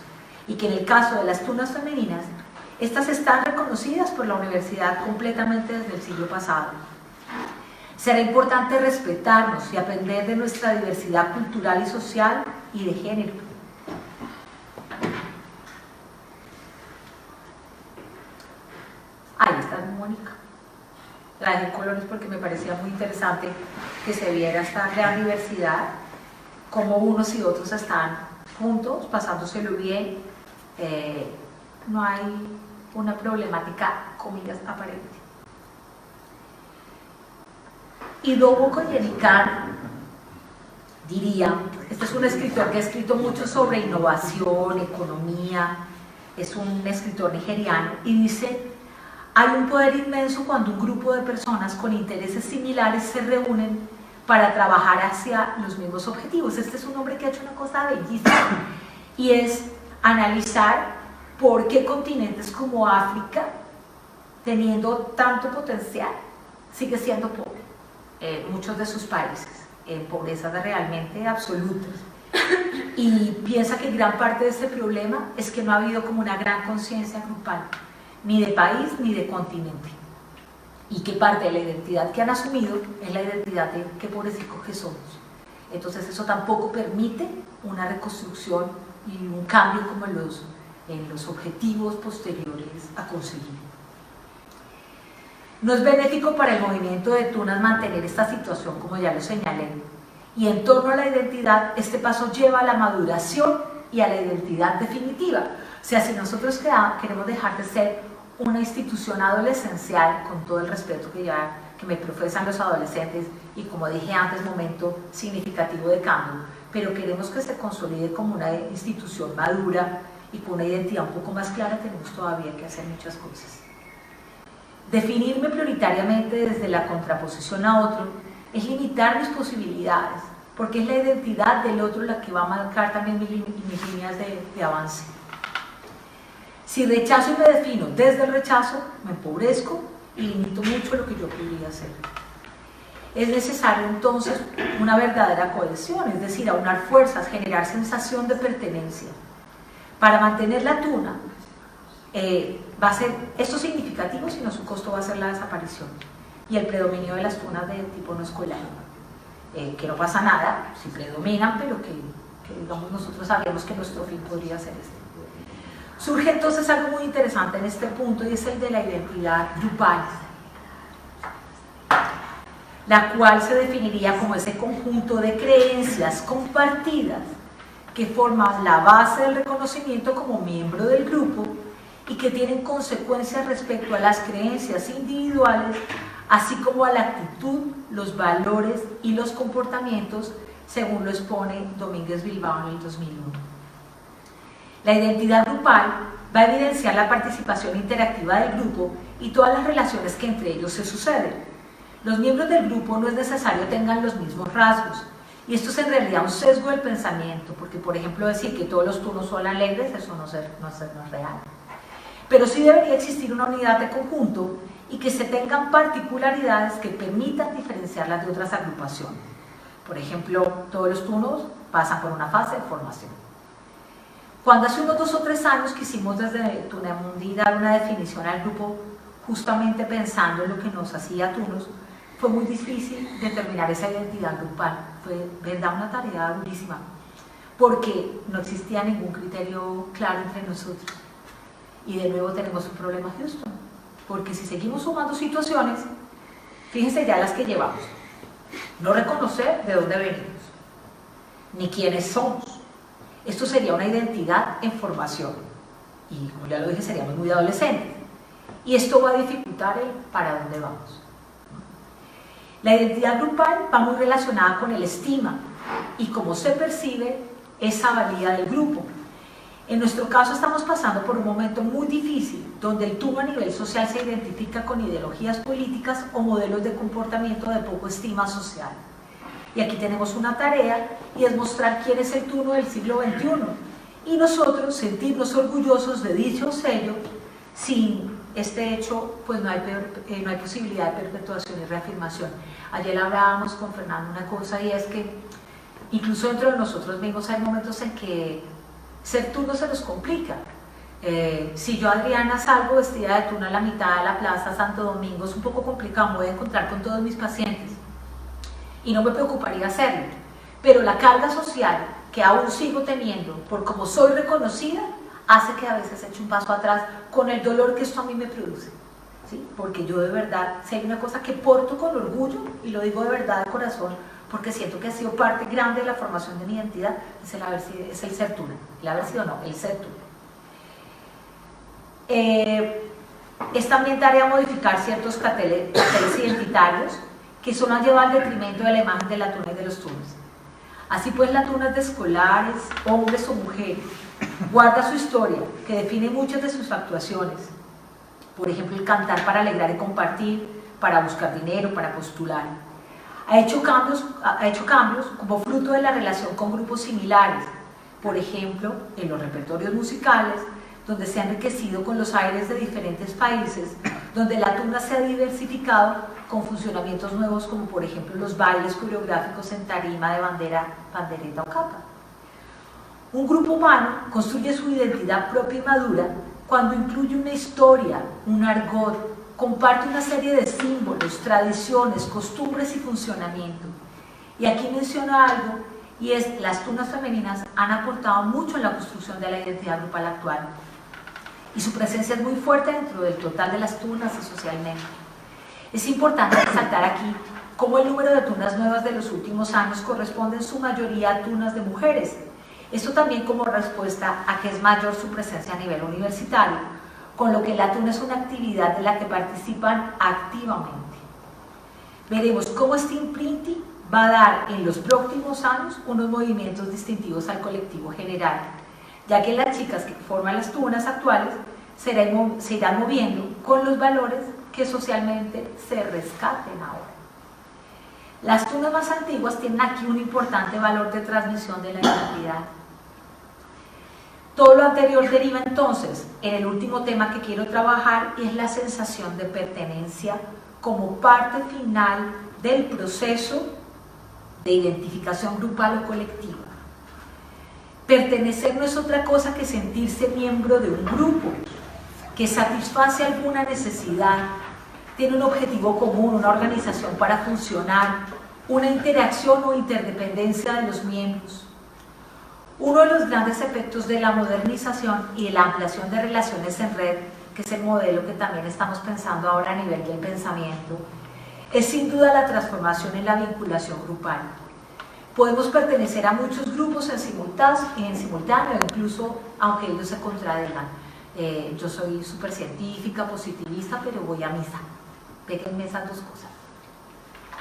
y que en el caso de las tunas femeninas, estas están reconocidas por la universidad completamente desde el siglo pasado. Será importante respetarnos y aprender de nuestra diversidad cultural y social y de género. Ahí está Mónica. Traje colores porque me parecía muy interesante que se viera esta gran diversidad, cómo unos y otros están juntos, pasándoselo bien. No hay una problemática, comillas, aparente. Y Dobo Koyenikan diría, este es un escritor que ha escrito mucho sobre innovación, economía, es un escritor nigeriano, y dice: hay un poder inmenso cuando un grupo de personas con intereses similares se reúnen para trabajar hacia los mismos objetivos. Este es un hombre que ha hecho una cosa bellísima, y es analizar por qué continentes como África teniendo tanto potencial, sigue siendo pobre en muchos de sus países, en pobrezas realmente absolutas. Y piensa que gran parte de este problema es que no ha habido como una gran conciencia grupal, ni de país ni de continente. Y que parte de la identidad que han asumido es la identidad de qué pobrecitos que somos. Entonces eso tampoco permite una reconstrucción y un cambio como en los objetivos posteriores a conseguir. No es benéfico para el movimiento de tunas mantener esta situación, como ya lo señalé, y en torno a la identidad, este paso lleva a la maduración y a la identidad definitiva. O sea, si nosotros queremos dejar de ser una institución adolescencial, con todo el respeto que me profesan los adolescentes, y como dije antes, momento significativo de cambio, pero queremos que se consolide como una institución madura y con una identidad un poco más clara, tenemos todavía que hacer muchas cosas. Definirme prioritariamente desde la contraposición a otro es limitar mis posibilidades, porque es la identidad del otro la que va a marcar también mis líneas de avance. Si rechazo y me defino desde el rechazo, me empobrezco y limito mucho lo que yo podría hacer. Es necesario entonces una verdadera cohesión, es decir, aunar fuerzas, generar sensación de pertenencia. Para mantener la tuna, va a ser esto significativo, sino su costo va a ser la desaparición y el predominio de las tunas de tipo no escolar. Que no pasa nada si predominan, pero que digamos nosotros sabemos que nuestro fin podría ser este. Surge entonces algo muy interesante en este punto y es el de la identidad grupal, la cual se definiría como ese conjunto de creencias compartidas que forman la base del reconocimiento como miembro del grupo y que tienen consecuencias respecto a las creencias individuales, así como a la actitud, los valores y los comportamientos, según lo expone Domínguez Bilbao en el 2001. La identidad grupal va a evidenciar la participación interactiva del grupo y todas las relaciones que entre ellos se suceden. Los miembros del grupo no es necesario tengan los mismos rasgos, y esto es en realidad un sesgo del pensamiento, porque por ejemplo decir que todos los tunos son alegres, eso no es real. Pero sí debería existir una unidad de conjunto y que se tengan particularidades que permitan diferenciarlas de otras agrupaciones. Por ejemplo, todos los tunos pasan por una fase de formación. Cuando hace unos 2 o 3 años quisimos desde Tunamundi dar una definición al grupo, justamente pensando en lo que nos hacía tunos, fue muy difícil determinar esa identidad grupal. Fue, verdad, una tarea durísima, porque no existía ningún criterio claro entre nosotros. Y de nuevo tenemos un problema Houston, porque si seguimos sumando situaciones, fíjense ya las que llevamos. No reconocer de dónde venimos, ni quiénes somos. Esto sería una identidad en formación, y como ya lo dije, seríamos muy adolescentes. Y esto va a dificultar el para dónde vamos. La identidad grupal va muy relacionada con el estima y cómo se percibe esa valía del grupo. En nuestro caso estamos pasando por un momento muy difícil, donde el tuno a nivel social se identifica con ideologías políticas o modelos de comportamiento de poco estima social. Y aquí tenemos una tarea, y es mostrar quién es el tuno del siglo XXI. Y nosotros sentirnos orgullosos de dicho sello. Sin este hecho, pues no hay posibilidad de perpetuación y reafirmación. Ayer hablábamos con Fernando una cosa, y es que incluso dentro de nosotros mismos hay momentos en que ser tuno se nos complica. Si yo, Adriana, salgo vestida de tuno a la mitad de la plaza Santo Domingo, es un poco complicado, me voy a encontrar con todos mis pacientes. Y no me preocuparía hacerlo, pero la carga social que aún sigo teniendo por cómo soy reconocida hace que a veces eche un paso atrás con el dolor que esto a mí me produce, ¿sí? Porque yo de verdad, si hay una cosa que porto con orgullo, y lo digo de verdad de corazón, porque siento que ha sido parte grande de la formación de mi identidad, es el ser tuna. El haber sido no, el ser tuna. Es también tarea modificar ciertos carteles identitarios que solo han llevado al detrimento de la imagen de la tuna y de los tunos. Así pues, la tuna es de escolares, hombres o mujeres. Guarda su historia, que define muchas de sus actuaciones. Por ejemplo, el cantar para alegrar y compartir, para buscar dinero, para postular. Ha hecho cambios como fruto de la relación con grupos similares. Por ejemplo, en los repertorios musicales, donde se ha enriquecido con los aires de diferentes países, donde la tuna se ha diversificado con funcionamientos nuevos como por ejemplo los bailes coreográficos en tarima de bandera, bandereta o capa. Un grupo humano construye su identidad propia y madura cuando incluye una historia, un argot, comparte una serie de símbolos, tradiciones, costumbres y funcionamiento. Y aquí menciono algo, y es las tunas femeninas han aportado mucho en la construcción de la identidad grupal actual. Y su presencia es muy fuerte dentro del total de las tunas y socialmente. Es importante resaltar aquí cómo el número de tunas nuevas de los últimos años corresponde en su mayoría a tunas de mujeres. Esto también como respuesta a que es mayor su presencia a nivel universitario, con lo que la tuna es una actividad de la que participan activamente. Veremos cómo este imprinting va a dar en los próximos años unos movimientos distintivos al colectivo general, ya que las chicas que forman las tunas actuales se irán moviendo con los valores que socialmente se rescaten ahora. Las tunas más antiguas tienen aquí un importante valor de transmisión de la identidad. Todo lo anterior deriva entonces en el último tema que quiero trabajar, y es la sensación de pertenencia como parte final del proceso de identificación grupal o colectiva. Pertenecer no es otra cosa que sentirse miembro de un grupo que satisface alguna necesidad, tiene un objetivo común, una organización para funcionar, una interacción o interdependencia de los miembros. Uno de los grandes efectos de la modernización y de la ampliación de relaciones en red, que es el modelo que también estamos pensando ahora a nivel del pensamiento, es sin duda la transformación en la vinculación grupal. Podemos pertenecer a muchos grupos en simultáneo, incluso aunque ellos se contradigan. Yo soy súper científica, positivista, pero voy a misa. Péguenme esas dos cosas.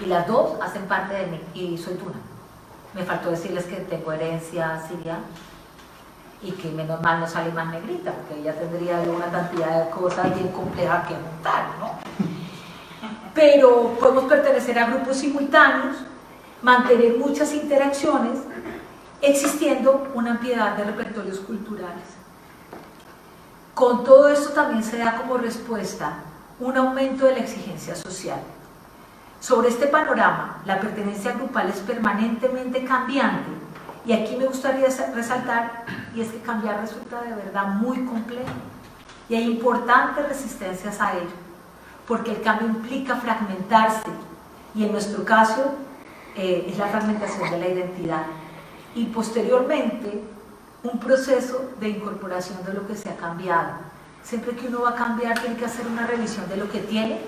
Y las dos hacen parte de mí, y soy tuna. Me faltó decirles que tengo herencia siria y que menos mal no sale más negrita, porque ella tendría una cantidad de cosas bien complejas que montar, ¿no? Pero podemos pertenecer a grupos simultáneos, mantener muchas interacciones, existiendo una ampliedad de repertorios culturales. Con todo esto también se da como respuesta un aumento de la exigencia social. Sobre este panorama, la pertenencia grupal es permanentemente cambiante, y aquí me gustaría resaltar, y es que cambiar resulta de verdad muy complejo, y hay importantes resistencias a ello, porque el cambio implica fragmentarse, y en nuestro caso es la fragmentación de la identidad, y posteriormente un proceso de incorporación de lo que se ha cambiado. Siempre que uno va a cambiar tiene que hacer una revisión de lo que tiene,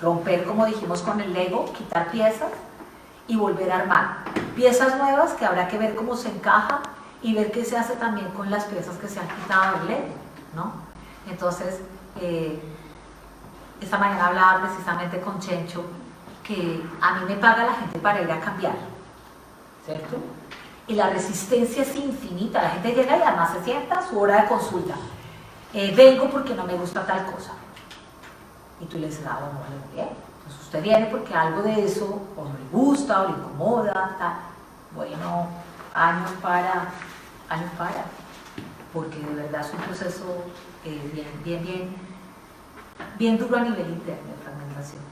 romper, como dijimos con el Lego, quitar piezas y volver a armar piezas nuevas que habrá que ver cómo se encaja y ver qué se hace también con las piezas que se han quitado del Lego, ¿no? Entonces, esta mañana hablaba precisamente con Chencho que a mí me paga la gente para ir a cambiar, ¿cierto? Y la resistencia es infinita, la gente llega y además se sienta a su hora de consulta. Vengo porque no me gusta tal cosa. Y tú le dices, ah, bueno, vale, muy bien. Entonces usted viene porque algo de eso o no le gusta o le incomoda, tal. Bueno, años para, porque de verdad es un proceso bien duro a nivel interno de fragmentación.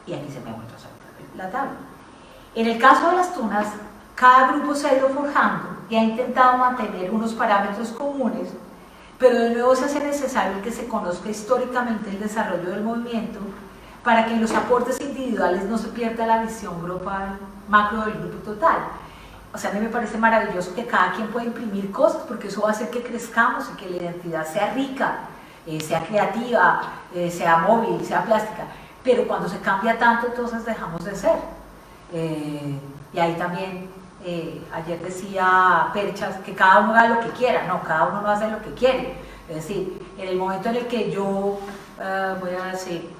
Y aquí se me ha vuelto a saltar la tabla. En el caso de las tunas, cada grupo se ha ido forjando y ha intentado mantener unos parámetros comunes, pero de nuevo se hace necesario que se conozca históricamente el desarrollo del movimiento para que en los aportes individuales no se pierda la visión grupal, macro del grupo total. O sea, a mí me parece maravilloso que cada quien pueda imprimir cosas, porque eso va a hacer que crezcamos y que la identidad sea rica, sea creativa, sea móvil, sea plástica, pero cuando se cambia tanto, entonces dejamos de ser. Y ahí también, ayer decía Perchas que cada uno haga lo que quiera. No, cada uno no hace lo que quiere. Es decir, en el momento en el que yo, voy a decir,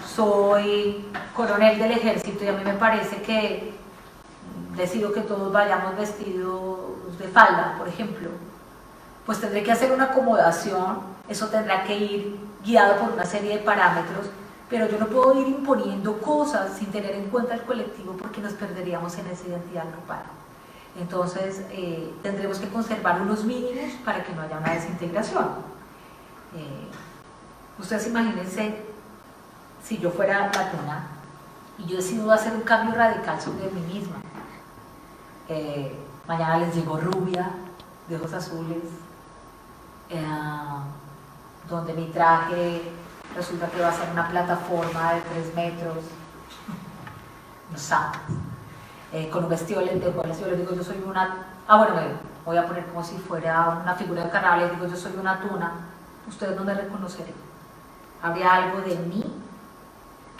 soy coronel del ejército y a mí me parece que decido que todos vayamos vestidos de falda, por ejemplo, pues tendré que hacer una acomodación, eso tendrá que ir guiado por una serie de parámetros, pero yo no puedo ir imponiendo cosas sin tener en cuenta el colectivo, porque nos perderíamos en esa identidad grupal. Entonces, tendremos que conservar unos mínimos para que no haya una desintegración. Ustedes imagínense, si yo fuera la tuna y yo decido hacer un cambio radical sobre mí misma. Mañana les llego rubia, de ojos azules, donde mi traje resulta que va a ser una plataforma de 3 metros, unos zapatos, con un vestido de lentejuelas. Yo les digo, yo soy una... bueno, voy a poner como si fuera una figura de carnaval, les digo, yo soy una tuna, ustedes no me reconocerían. Habría algo de mí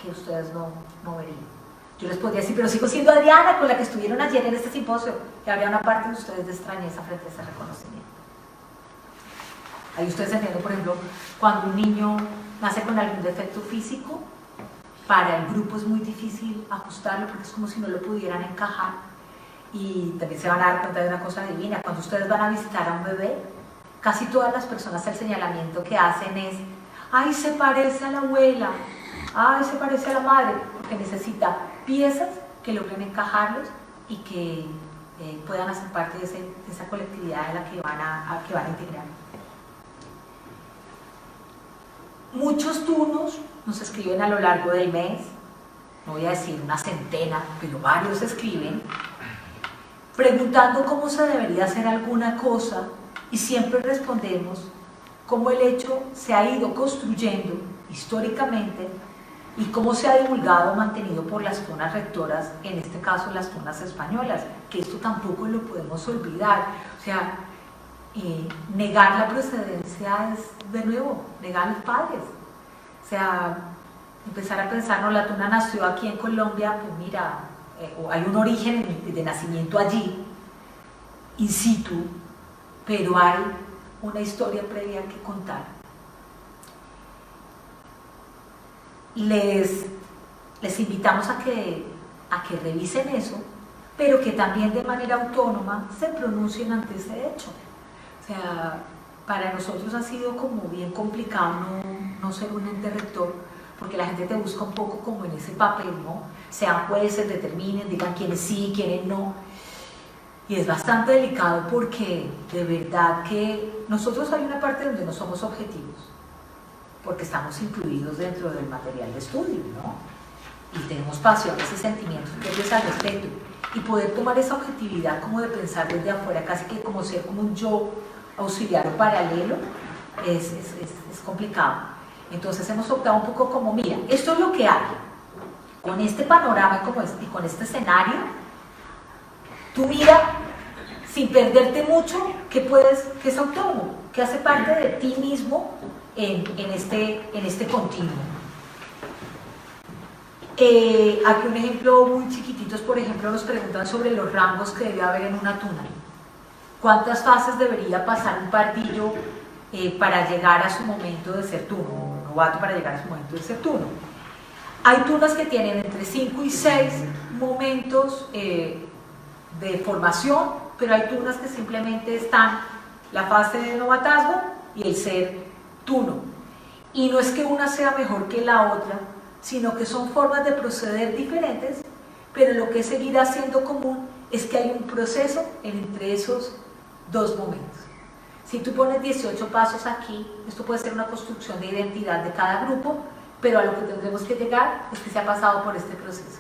que ustedes no verían. Yo les podría decir, pero sigo siendo Adriana, con la que estuvieron ayer en este simposio, y habría una parte de ustedes de extrañeza frente a ese reconocimiento. Ahí ustedes entienden, por ejemplo, cuando un niño nace con algún defecto físico, para el grupo es muy difícil ajustarlo porque es como si no lo pudieran encajar. Y también se van a dar cuenta de una cosa divina: cuando ustedes van a visitar a un bebé, casi todas las personas el señalamiento que hacen es: ¡ay, se parece a la abuela! ¡Ay, se parece a la madre! Porque necesita piezas que logren encajarlos y que puedan hacer parte de esa colectividad de la que van a integrar. Muchos tunos nos escriben a lo largo del mes, no voy a decir una centena, pero varios escriben, preguntando cómo se debería hacer alguna cosa, y siempre respondemos cómo el hecho se ha ido construyendo históricamente y cómo se ha divulgado o mantenido por las tunas rectoras, en este caso las tunas españolas, que esto tampoco lo podemos olvidar. O sea, negar la procedencia es, de nuevo, negar a los padres. O sea, empezar a pensar, no, la tuna nació aquí en Colombia, pues mira, hay un origen de nacimiento allí, in situ, pero hay una historia previa que contar. Les invitamos a que revisen eso, pero que también de manera autónoma se pronuncien ante ese hecho. O sea, para nosotros ha sido como bien complicado no ser un ente rector, porque la gente te busca un poco como en ese papel, ¿no? Sean jueces, determinen, digan quiénes sí, quiénes no. Y es bastante delicado porque de verdad que nosotros hay una parte donde no somos objetivos, porque estamos incluidos dentro del material de estudio, ¿no? Y tenemos pasiones y sentimientos propios al respecto. Y poder tomar esa objetividad como de pensar desde afuera, casi que como ser como un yo auxiliar o paralelo, es complicado. Entonces hemos optado un poco como, mira, esto es lo que hay. Con este panorama y con este escenario, tú mira, sin perderte mucho, que es autónomo, que hace parte de ti mismo en este continuo. Aquí un ejemplo muy chiquitito es, por ejemplo, nos preguntan sobre los rangos que debe haber en una tuna. ¿Cuántas fases debería pasar un pardillo para llegar a su momento de ser tuno? Un novato para llegar a su momento de ser tuno. Hay tunas que tienen entre 5 y 6 momentos de formación, pero hay tunas que simplemente están la fase de novatazgo y el ser tuno. Y no es que una sea mejor que la otra, sino que son formas de proceder diferentes, pero lo que seguirá siendo común es que hay un proceso entre esos dos momentos. Si tú pones 18 pasos aquí, esto puede ser una construcción de identidad de cada grupo, pero a lo que tendremos que llegar es que se ha pasado por este proceso.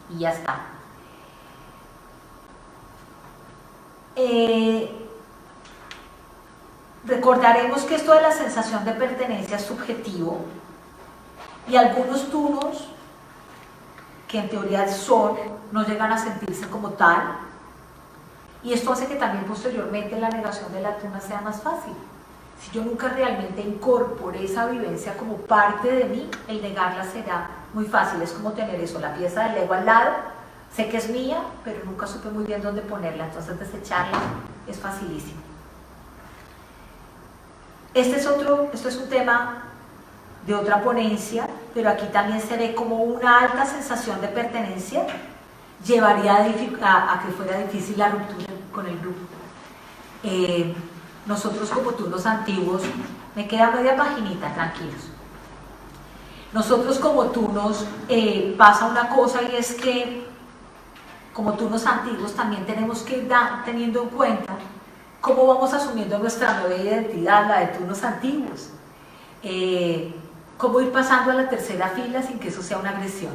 Y ya está. Recordaremos que esto de la sensación de pertenencia es subjetivo, y algunos tunos, que en teoría son, no llegan a sentirse como tal, y esto hace que también posteriormente la negación de la tuna sea más fácil. Si yo nunca realmente incorporé esa vivencia como parte de mí, el negarla será muy fácil. Es como tener eso, la pieza de Lego al lado, sé que es mía, pero nunca supe muy bien dónde ponerla, entonces desecharla es facilísimo. Esto es un tema de otra ponencia, pero aquí también se ve como una alta sensación de pertenencia llevaría a que fuera difícil la ruptura con el grupo. Nosotros como tunos antiguos, me queda media paginita, tranquilos. Nosotros como tunos pasa una cosa, y es que como tunos antiguos, también tenemos que ir teniendo en cuenta cómo vamos asumiendo nuestra nueva identidad, la de tunos antiguos. Cómo ir pasando a la tercera fila sin que eso sea una agresión.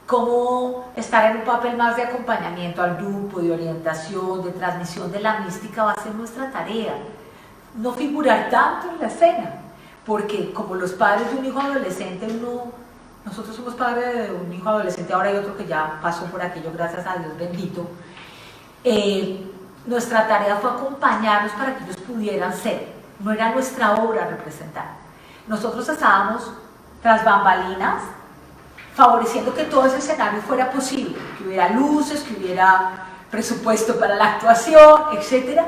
Cómo estar en un papel más de acompañamiento al grupo, de orientación, de transmisión de la mística va a ser nuestra tarea. No figurar tanto en la escena, porque como los padres de un hijo adolescente, nosotros somos padres de un hijo adolescente, ahora hay otro que ya pasó por aquello, gracias a Dios bendito. Nuestra tarea fue acompañarlos para que ellos pudieran ser, no era nuestra obra representar. Nosotros estábamos tras bambalinas, favoreciendo que todo ese escenario fuera posible, que hubiera luces, que hubiera presupuesto para la actuación, etc.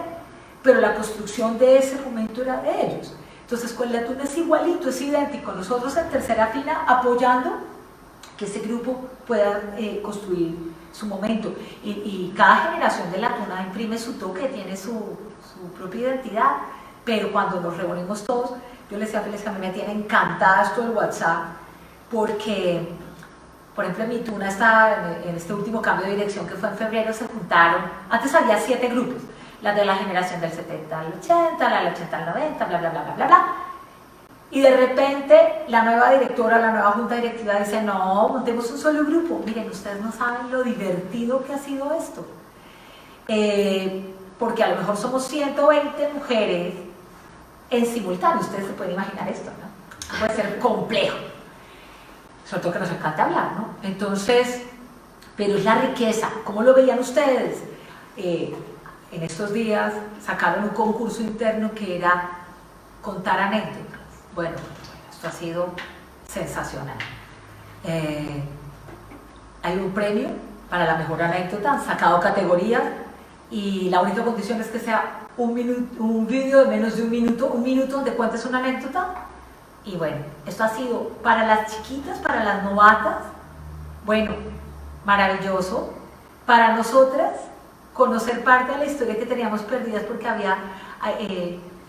Pero la construcción de ese momento era de ellos. Entonces, con la tuna es igualito, es idéntico. Nosotros en tercera fila apoyando que ese grupo pueda construir su momento. Y cada generación de la tuna imprime su toque, tiene su propia identidad. Pero cuando nos reunimos todos, yo les decía a Félix que a mí me tiene encantada esto del WhatsApp, porque, por ejemplo, en mi tuna está en este último cambio de dirección que fue en febrero, se juntaron, antes había 7 grupos, las de la generación del 70 al 80, la del 80 al 90, bla, bla, bla, bla, bla, bla. Y de repente la nueva directora, la nueva junta directiva dice, no, montemos un solo grupo. Miren, ustedes no saben lo divertido que ha sido esto. Porque a lo mejor somos 120 mujeres en simultáneo, ustedes se pueden imaginar esto, ¿no? Puede ser complejo, sobre todo que nos encanta hablar, ¿no? Entonces, pero es la riqueza. ¿Cómo lo veían ustedes? En estos días sacaron un concurso interno que era contar anécdotas. Bueno, esto ha sido sensacional. Hay un premio para la mejor anécdota, han sacado categorías y la única condición es que sea un vídeo de menos de un minuto donde cuentes una anécdota. Y bueno, esto ha sido para las chiquitas, para las novatas, bueno, maravilloso. Para nosotras, conocer parte de la historia que teníamos perdidas porque había,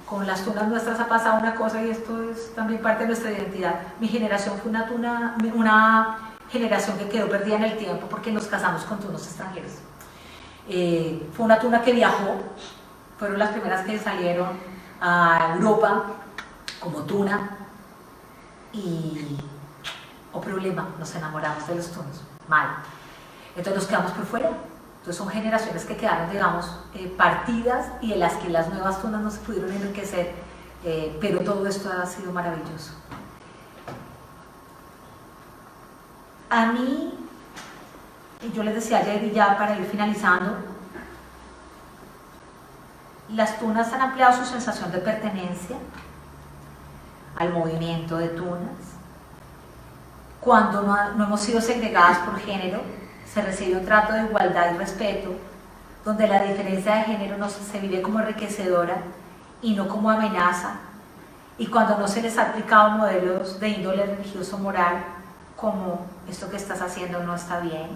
con las tunas nuestras ha pasado una cosa y esto es también parte de nuestra identidad. Mi generación fue una generación que quedó perdida en el tiempo porque nos casamos con tunos extranjeros. Fue una tuna que viajó, fueron las primeras que salieron a Europa como tuna y, problema, nos enamoramos de los tunos, mal. Entonces nos quedamos por fuera. Entonces son generaciones que quedaron, digamos, partidas y de las que las nuevas tunas no se pudieron enriquecer, pero todo esto ha sido maravilloso. A mí, yo les decía ayer y ya para ir finalizando, las tunas han ampliado su sensación de pertenencia al movimiento de tunas. Cuando no hemos sido segregadas por género, se recibe un trato de igualdad y respeto, donde la diferencia de género se vive como enriquecedora y no como amenaza, y cuando no se les ha aplicado modelos de índole religioso moral, como esto que estás haciendo no está bien.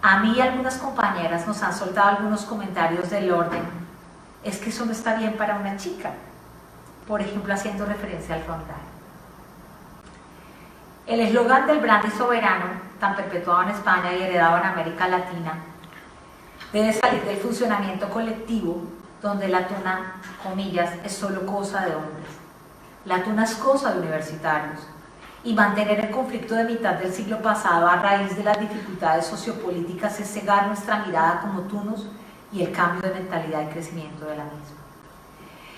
A mí y algunas compañeras nos han soltado algunos comentarios del orden, es que eso no está bien para una chica, por ejemplo haciendo referencia al frontal. El eslogan del brandy soberano, tan perpetuado en España y heredado en América Latina, debe salir del funcionamiento colectivo donde la tuna, comillas, es solo cosa de hombres. La tuna es cosa de universitarios, y mantener el conflicto de mitad del siglo pasado a raíz de las dificultades sociopolíticas es cegar nuestra mirada como tunos y el cambio de mentalidad y crecimiento de la misma.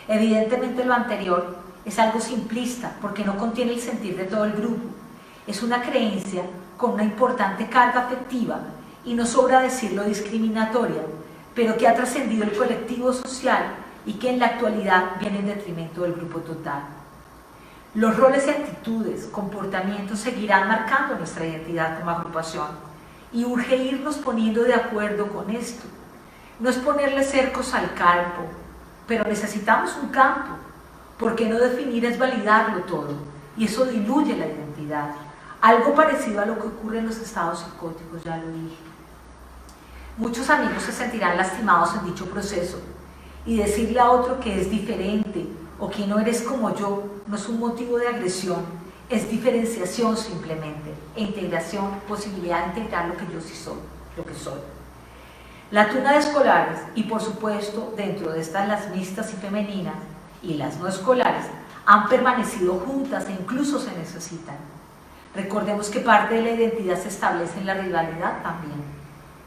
Evidentemente lo anterior es algo simplista porque no contiene el sentir de todo el grupo. Es una creencia con una importante carga afectiva y no sobra decirlo discriminatoria, pero que ha trascendido el colectivo social y que en la actualidad viene en detrimento del grupo total. Los roles y actitudes, comportamientos seguirán marcando nuestra identidad como agrupación y urge irnos poniendo de acuerdo con esto. No es ponerle cercos al campo, pero necesitamos un campo, porque no definir es validarlo todo y eso diluye la identidad. Algo parecido a lo que ocurre en los estados psicóticos, ya lo dije. Muchos amigos se sentirán lastimados en dicho proceso y decirle a otro que es diferente o que no eres como yo no es un motivo de agresión, es diferenciación simplemente, e integración, posibilidad de integrar lo que yo sí soy. lo que soy. La tuna de escolares, y por supuesto dentro de estas las mixtas y femeninas y las no escolares, han permanecido juntas e incluso se necesitan. Recordemos que parte de la identidad se establece en la rivalidad también.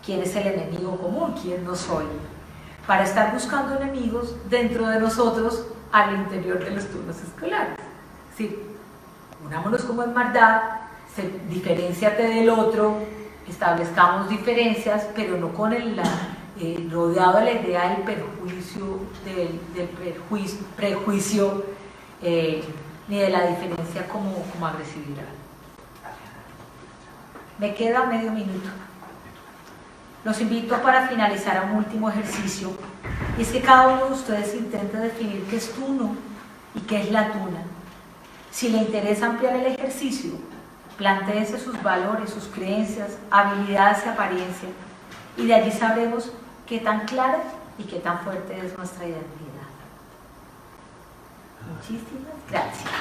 ¿Quién es el enemigo común? ¿Quién no soy? Para estar buscando enemigos dentro de nosotros al interior de los turnos escolares. Sí, unámonos como hermandad, diferénciate del otro, establezcamos diferencias, pero no con rodeado de la idea del perjuicio, prejuicio, ni de la diferencia como agresividad. Me queda medio minuto. Los invito para finalizar a un último ejercicio, y es que cada uno de ustedes intente definir qué es tuno y qué es la tuna. Si le interesa ampliar el ejercicio, plantéese sus valores, sus creencias, habilidades y apariencia, y de allí sabremos qué tan clara y qué tan fuerte es nuestra identidad. Muchísimas gracias.